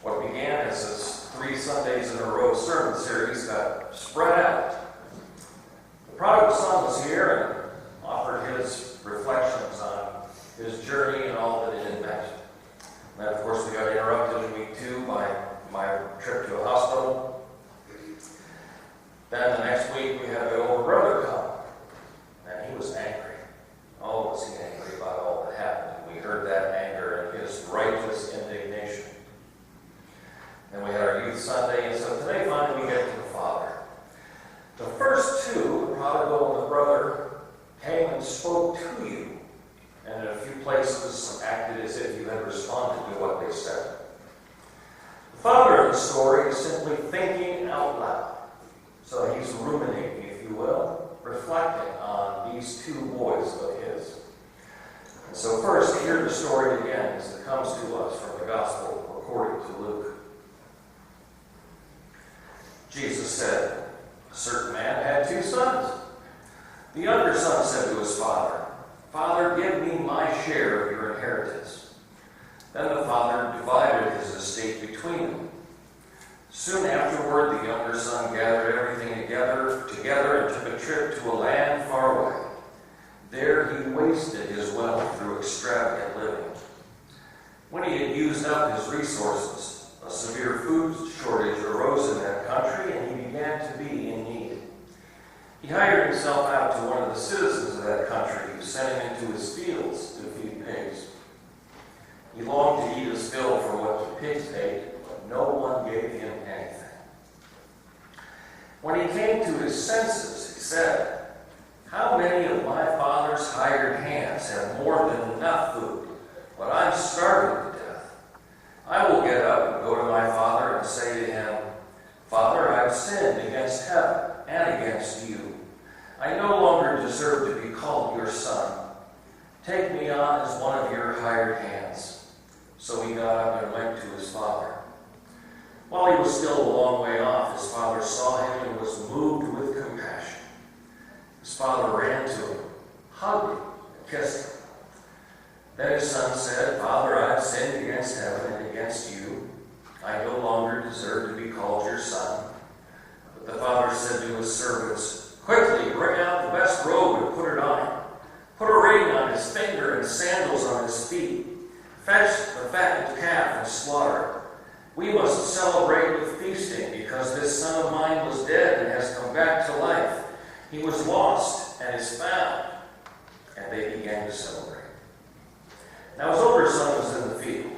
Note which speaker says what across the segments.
Speaker 1: What began as this 3 Sundays in a row sermon series got spread out. The prodigal son was here and offered his reflections on his journey and all that it had meant. And then, of course, we got interrupted in week 2 by my trip to a hospital. Then the next week we had my older brother come, and he was angry. Oh, was he angry about all that happened? We heard that anger and his righteous indignation. Then we had our youth Sunday, and so today finally we get to the father. The first 2, the prodigal and the brother, came and spoke to you, and in a few places acted as if you had responded to what they said. The father of the story is simply thinking out loud. So he's ruminating, if you will, reflecting on these 2 boys of his. And so first, hear the story again as it comes to us from the Gospel according to Luke. Jesus said, "A certain man had 2 sons. The younger son said to his father, 'Father, give me my share of your inheritance.' Then the father divided his estate between them. Soon afterward, the younger son gathered everything together and took a trip to a land far away. There he wasted his wealth through extravagant living. When he had used up his resources, a severe food shortage arose in that country, and he began to be in need. He hired himself out to one of the citizens of that country, who sent him into his fields to feed pigs. He longed to eat his fill from what the pigs ate, but no one gave him anything. When he came to his senses, he said, 'How many of my father's hired hands have more than enough food, but I'm starving to death? I will get up and go to my father and say to him, Father, I've sinned against heaven and against you. I no longer deserve to be called your son. Take me on as one of your hired hands.' So he got up and went to his father. While he was still a long way off, his father saw him and was moved with compassion. His father ran to him, hugged him, and kissed him. Then his son said, 'Father, I've sinned against heaven and against you. I no longer deserve to be called your son.' But the father said to his servants, 'Quickly, bring out the best robe and put it on him. Put a ring on his finger and sandals on his feet. Fetch the fattened calf and slaughter it. We must celebrate with feasting, because this son of mine was dead and has come back to life. He was lost and is found.' And they began to celebrate. Now his older son was in the field.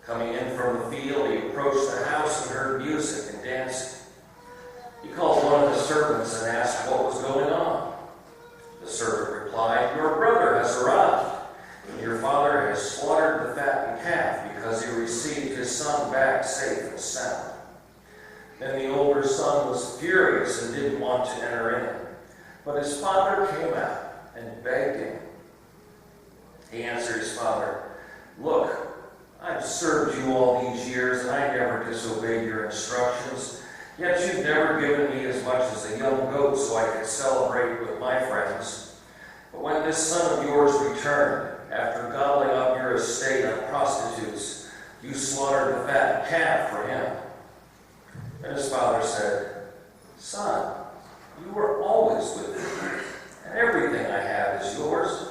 Speaker 1: Coming in from the field, he approached the house and heard music and dancing. He called one of the servants and asked what was going on. The servant replied, 'Your brother has arrived, and your father has slaughtered the fattened calf because he received his son back safe and sound.' Then the older son was furious and didn't want to enter in. But his father came out and begged him. He answered his father, 'Look, I've served you all these years, and I never disobeyed your instructions. Yet you've never given me as much as a young goat so I could celebrate with my friends. But when this son of yours returned, after gobbling up your estate on prostitutes, you slaughtered the fattened calf for him.' And his father said, 'Son, you were always with me, and everything I have is yours.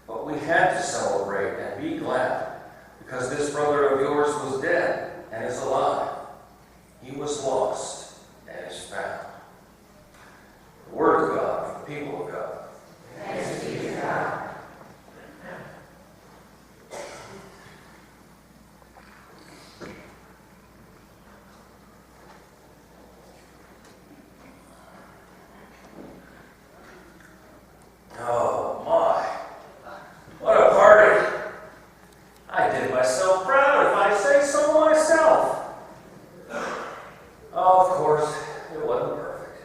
Speaker 1: But we had to celebrate and be glad, because this brother of yours was dead and is alive. He was lost and is found.'" The word of God for the people of God.
Speaker 2: Thanks be to God.
Speaker 1: Oh my, what a party. I did myself proud if I say so myself. Oh, of course, it wasn't perfect.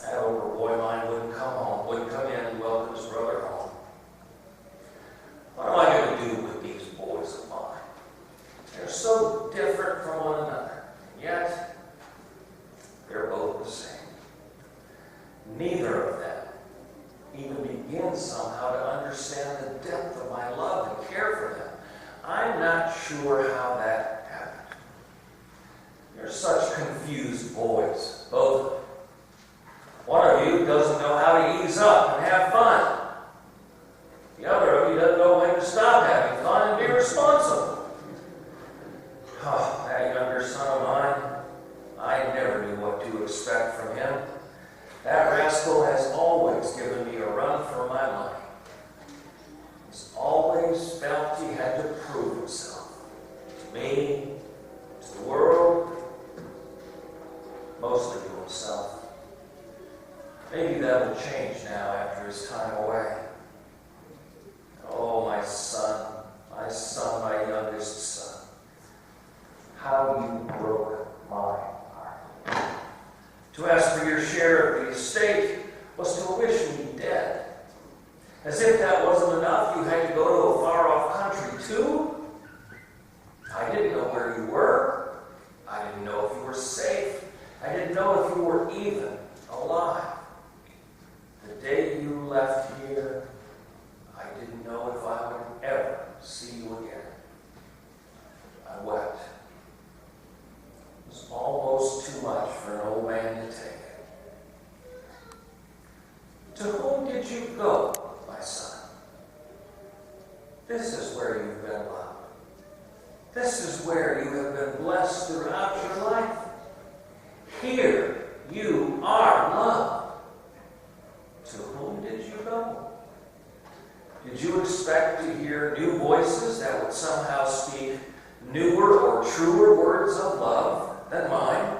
Speaker 1: That older boy of mine wouldn't come in and welcome his brother home. What am I going to do with these boys of mine? They're so different from one another, and yet they're both the same. Neither of them even begin somehow to understand the depth of my love and care for them. I'm not sure how that happened. You're such confused boys, both of you. One of you doesn't know how to ease up and have fun. The other of you doesn't know when to stop having fun and be responsible. Oh, that younger son of mine, I never knew what to expect from him. That rascal has always given me a run for my money. He's always felt he had to prove himself. To me, to the world, mostly to himself. Maybe that will change now after his time away. Oh, my son, my youngest son. How you broke my heart. To ask for your share of the estate was to wish me dead. As if that wasn't enough, you had to go to a far-off country too? I didn't know where you were. I didn't know if you were safe. I didn't know if you were even alive. The day you left here, I didn't know if I would ever see you again. I wept. It was almost too much for an old man to take. To whom did you go, my son? This is where you've been loved. This is where you have been blessed throughout your life. Here you are loved. To whom did you go? Did you expect to hear new voices that would somehow speak newer or truer words of love than mine?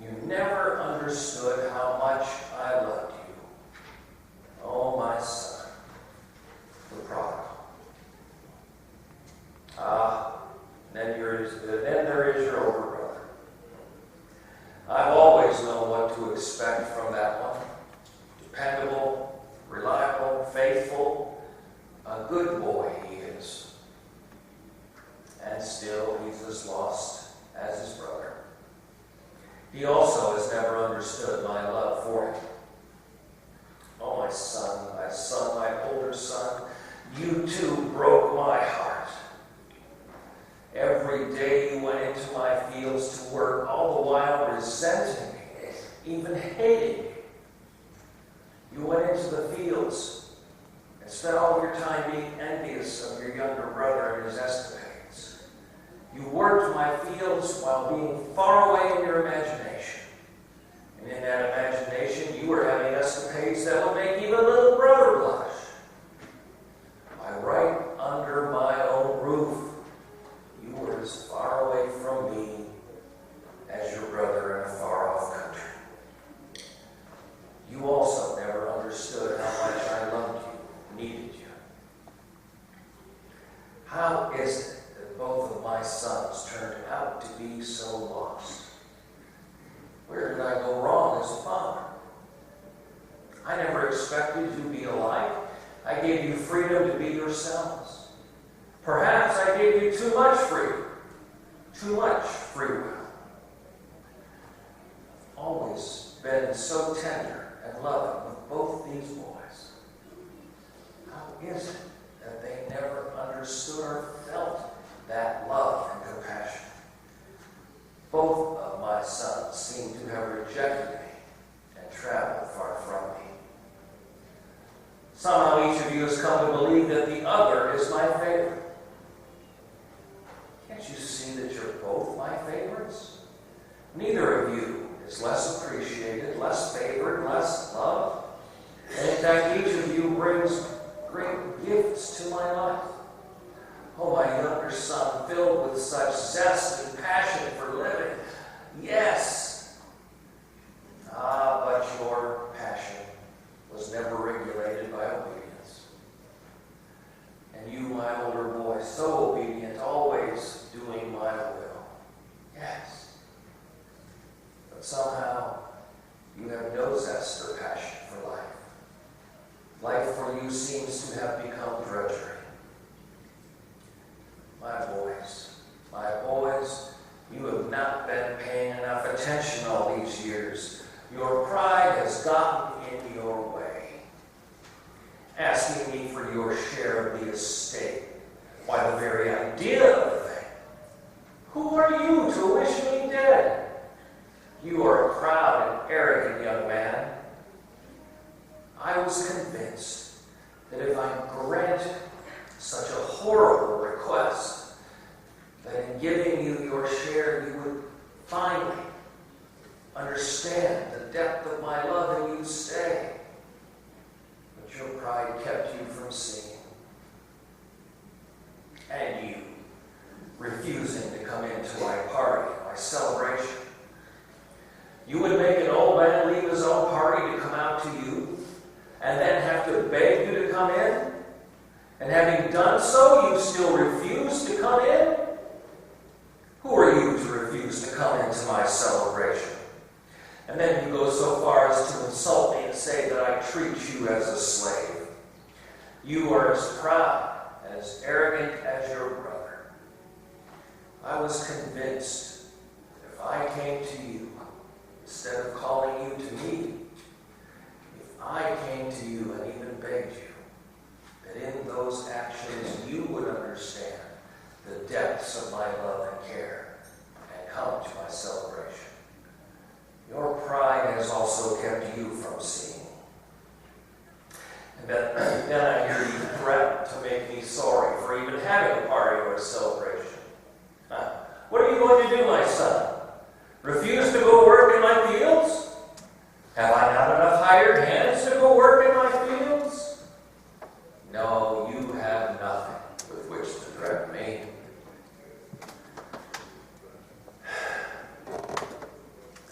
Speaker 1: You never understood how much I loved you. Oh, my son, the prodigal. Then there is your older brother. I've always known what to expect from that one. Dependable, reliable, faithful, a good boy he is. And still he's as lost as his brother. He also has never understood my love for him. Oh, my son, my older son, you too broke my heart. Every day you went into my fields to work, all the while resenting me, even hating me. You went into the fields and spent all of your time being envious of your younger brother and his escapades. You worked my fields while being far away in your imagination. And in that imagination, you were having escapades that would make even little brother blush. Why, right under my own roof, you were as far away from me as your brother in a far-off country. You also never understood how much I loved you, needed you. How is it that both of my sons turned out to be so lost? Where did I go wrong as a father? I never expected you to be alike. I gave you freedom to be yourselves. Perhaps I gave you too much freedom, too much free will. Always been so tender and loving with both these boys. How is it that they never understood or felt that love and compassion? Both of my sons seem to have rejected me and traveled far from me. Somehow each of you has come to believe that the other is my favorite. Can't you see that you're both my favorites? Neither of you is less appreciated, less favored, less loved. And in fact, each of you brings great gifts to my life. Oh, my younger son, filled with such zest and passion for living. Yes. But your passion was never regulated by obedience. And you, my older boy, so obedient, always doing my will. Yes. But somehow, you have no zest or passion for life. Life for you seems to have become drudgery. My boys, you have finally understand the depth of my love and you'd stay. But your pride kept you from seeing. And you refusing to come into my party, my celebration. You would make an old man leave his own party to come out to you, and then have to beg you to come in? And having done so, you still refuse to come in? Who are you to refuse to come into my celebration? And then you go so far as to insult me and say that I treat you as a slave. You are as proud and as arrogant as your brother. I was convinced that if I came to you, instead of calling you to me, if I came to you and even begged you, that in those actions you would understand the depths of my love and care and come to my celebration. Your pride has also kept you from seeing. And then I hear you threaten to make me sorry for even having a party or a celebration. What are you going to do, my son? Refuse to go work in my fields? Have I not enough hired hands to go work in my fields? No, you have nothing with which to threaten me.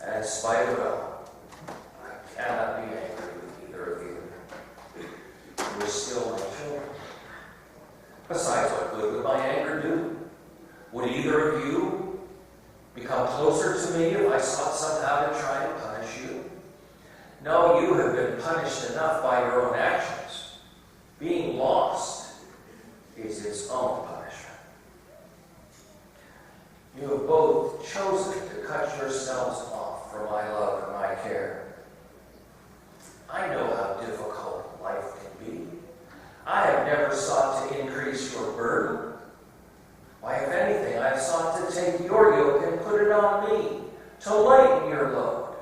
Speaker 1: And in spite of it all, I cannot be angry with either of you. You are still my children. Besides, what good would my anger do? Would either of you become closer to me if I sought somehow to try and punish you? No, you have been punished enough by your own actions. Being lost is its own punishment. You have both chosen to cut yourselves off from my love and my care. I know how difficult life can be. I have never sought to increase your burden. Why, if anything, I have sought to take your yoke and put it on me, to lighten your load.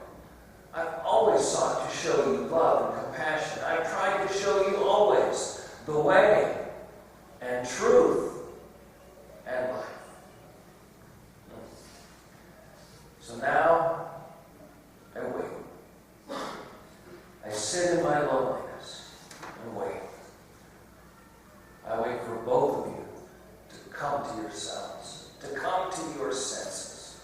Speaker 1: I've always sought to show you love and compassion. I've tried to show you always the way and truth and life. So now, I wait. I sit in my loneliness and wait. I wait for both of you to come to yourselves, to come to your senses.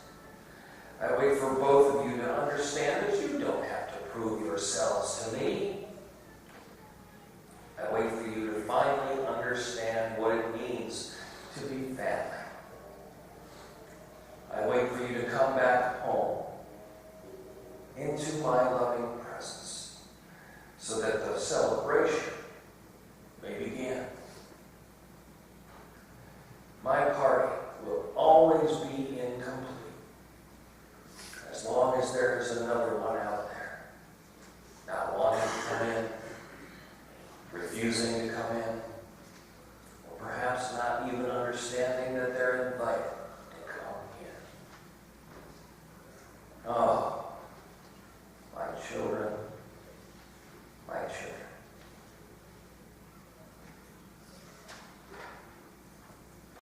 Speaker 1: I wait for both of you to understand that you don't have to prove yourselves to me. I wait for you to finally understand what it means to be family. I wait for you to come back home into my loving presence so that the celebration may begin. My party will always be